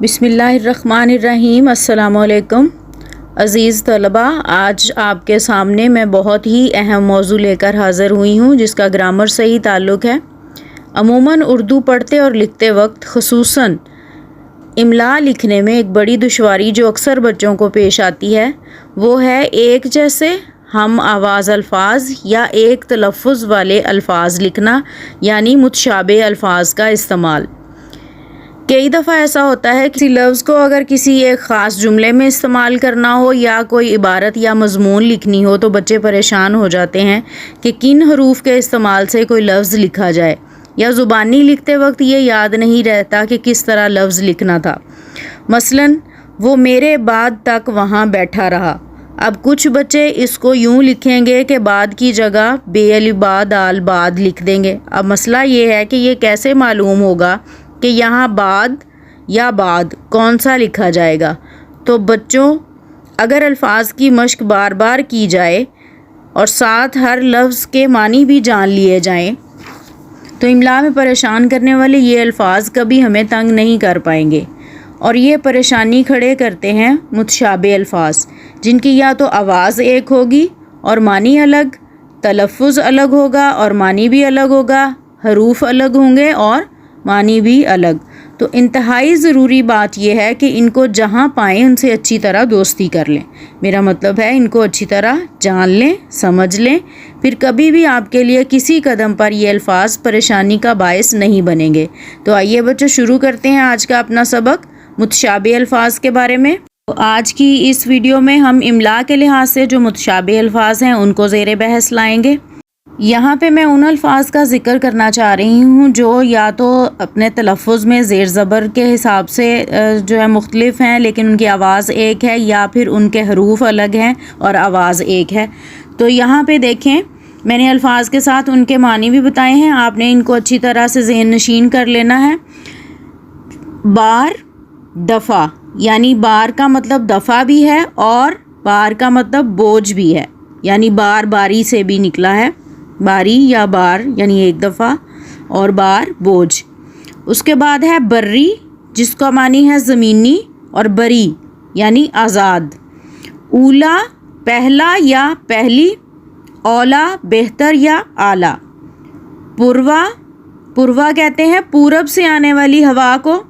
بسم اللہ الرحمن الرحیم۔ السلام علیکم عزیز طلبہ، آج آپ کے سامنے میں بہت ہی اہم موضوع لے کر حاضر ہوئی ہوں جس کا گرامر سے ہی تعلق ہے۔ عموماً اردو پڑھتے اور لکھتے وقت خصوصاً املا لکھنے میں ایک بڑی دشواری جو اکثر بچوں کو پیش آتی ہے وہ ہے ایک جیسے ہم آواز الفاظ یا ایک تلفظ والے الفاظ لکھنا، یعنی متشابہ الفاظ کا استعمال۔ کئی دفعہ ایسا ہوتا ہے کہ کسی لفظ کو اگر کسی ایک خاص جملے میں استعمال کرنا ہو یا کوئی عبارت یا مضمون لکھنی ہو تو بچے پریشان ہو جاتے ہیں کہ کن حروف کے استعمال سے کوئی لفظ لکھا جائے، یا زبانی لکھتے وقت یہ یاد نہیں رہتا کہ کس طرح لفظ لکھنا تھا۔ مثلاً وہ میرے بعد تک وہاں بیٹھا رہا، اب کچھ بچے اس کو یوں لکھیں گے کہ بعد کی جگہ بے الف با دال بعد لکھ دیں گے۔ اب مسئلہ یہ ہے کہ یہ کیسے معلوم ہوگا کہ یہاں بعد یا بعد کون سا لکھا جائے گا؟ تو بچوں، اگر الفاظ کی مشق بار بار کی جائے اور ساتھ ہر لفظ کے معنی بھی جان لیے جائیں تو املا میں پریشان کرنے والے یہ الفاظ کبھی ہمیں تنگ نہیں کر پائیں گے۔ اور یہ پریشانی کھڑے کرتے ہیں متشابہ الفاظ، جن کی یا تو آواز ایک ہوگی اور معنی الگ، تلفظ الگ ہوگا اور معنی بھی الگ ہوگا، حروف الگ ہوں گے اور معنی بھی الگ۔ تو انتہائی ضروری بات یہ ہے کہ ان کو جہاں پائیں ان سے اچھی طرح دوستی کر لیں۔ میرا مطلب ہے ان کو اچھی طرح جان لیں، سمجھ لیں، پھر کبھی بھی آپ کے لیے کسی قدم پر یہ الفاظ پریشانی کا باعث نہیں بنیں گے۔ تو آئیے بچوں شروع کرتے ہیں آج کا اپنا سبق متشابہ الفاظ کے بارے میں۔ تو آج کی اس ویڈیو میں ہم املا کے لحاظ سے جو متشابہ الفاظ ہیں ان کو زیر بحث لائیں گے۔ یہاں پہ میں ان الفاظ کا ذکر کرنا چاہ رہی ہوں جو یا تو اپنے تلفظ میں زیر زبر کے حساب سے جو ہے مختلف ہیں لیکن ان کی آواز ایک ہے، یا پھر ان کے حروف الگ ہیں اور آواز ایک ہے۔ تو یہاں پہ دیکھیں، میں نے الفاظ کے ساتھ ان کے معنی بھی بتائے ہیں، آپ نے ان کو اچھی طرح سے ذہن نشین کر لینا ہے۔ بار، دفعہ، یعنی بار کا مطلب دفعہ بھی ہے اور بار کا مطلب بوجھ بھی ہے، یعنی بار باری سے بھی نکلا ہے، باری یا بار یعنی ایک دفعہ، اور بار بوجھ۔ اس کے بعد ہے بری، جس کا معنی ہے زمینی، اور بری یعنی آزاد۔ اولا، پہلا یا پہلی، اولا بہتر یا اعلیٰ۔ پوروا، پوروا کہتے ہیں پورب سے آنے والی ہوا کو،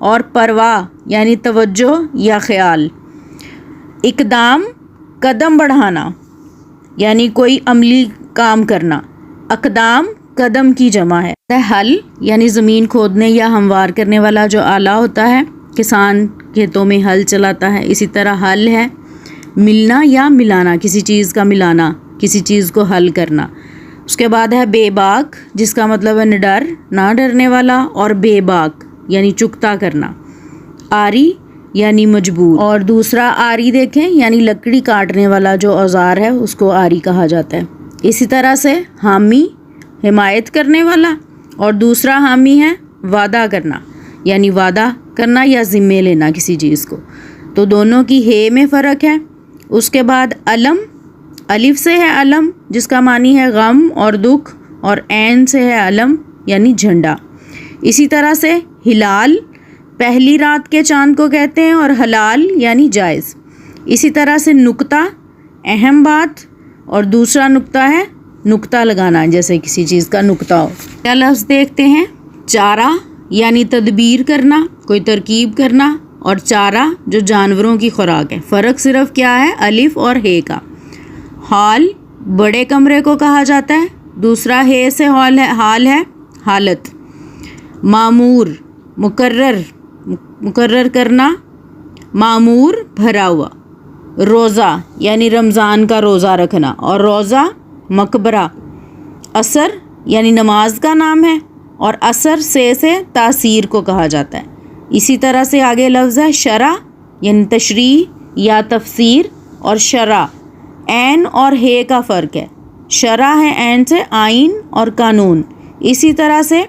اور پرواہ یعنی توجہ یا خیال۔ اقدام، قدم بڑھانا یعنی کوئی عملی کام کرنا۔ اقدام قدم کی جمع ہے۔ حل یعنی زمین کھودنے یا ہموار کرنے والا جو آلہ ہوتا ہے، کسان کھیتوں میں ہل چلاتا ہے، اسی طرح حل ہے ملنا یا ملانا، کسی چیز کا ملانا، کسی چیز کو حل کرنا۔ اس کے بعد ہے بے باک، جس کا مطلب ہے نڈر، نہ ڈرنے والا، اور بے باک یعنی چکتا کرنا۔ آری یعنی مجبور، اور دوسرا آری دیکھیں یعنی لکڑی کاٹنے والا جو اوزار ہے اس کو آری کہا جاتا ہے۔ اسی طرح سے حامی، حمایت کرنے والا، اور دوسرا حامی ہے وعدہ کرنا، یعنی وعدہ کرنا یا ذمے لینا کسی چیز کو۔ تو دونوں کی ہے میں فرق ہے۔ اس کے بعد علم، الف سے ہے علم جس کا معنی ہے غم اور دکھ، اور عین سے ہے علم یعنی جھنڈا۔ اسی طرح سے ہلال، پہلی رات کے چاند کو کہتے ہیں، اور حلال یعنی جائز۔ اسی طرح سے نکتہ، اہم بات، اور دوسرا نکتہ ہے نکتہ لگانا، جیسے کسی چیز کا نکتہ ہو۔ کیا لفظ دیکھتے ہیں؟ چارہ یعنی تدبیر کرنا، کوئی ترکیب کرنا، اور چارہ جو جانوروں کی خوراک ہے۔ فرق صرف کیا ہے؟ الف اور ہے کا۔ حال، بڑے کمرے کو کہا جاتا ہے، دوسرا ہے سے حال ہے حالت۔ معمور، مقرر کرنا، معمور بھرا ہوا۔ روزہ یعنی رمضان کا روزہ رکھنا، اور روزہ مقبرہ۔ عصر یعنی نماز کا نام ہے، اور عصر سے تاثیر کو کہا جاتا ہے۔ اسی طرح سے آگے لفظ ہے شرع یعنی تشریح یا تفسیر، اور شرع عین اور ہے کا فرق ہے۔ شرع ہے عین سے آئین اور قانون۔ اسی طرح سے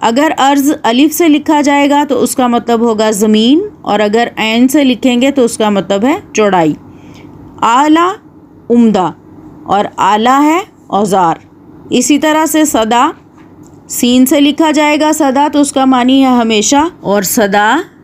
اگر ارض الف سے لکھا جائے گا تو اس کا مطلب ہوگا زمین، اور اگر عین سے لکھیں گے تو اس کا مطلب ہے چوڑائی۔ اعلیٰ، عمدہ، اور اعلیٰ ہے اوزار۔ اسی طرح سے صدا، سین سے لکھا جائے گا صدا تو اس کا معنی ہے ہمیشہ، اور صدا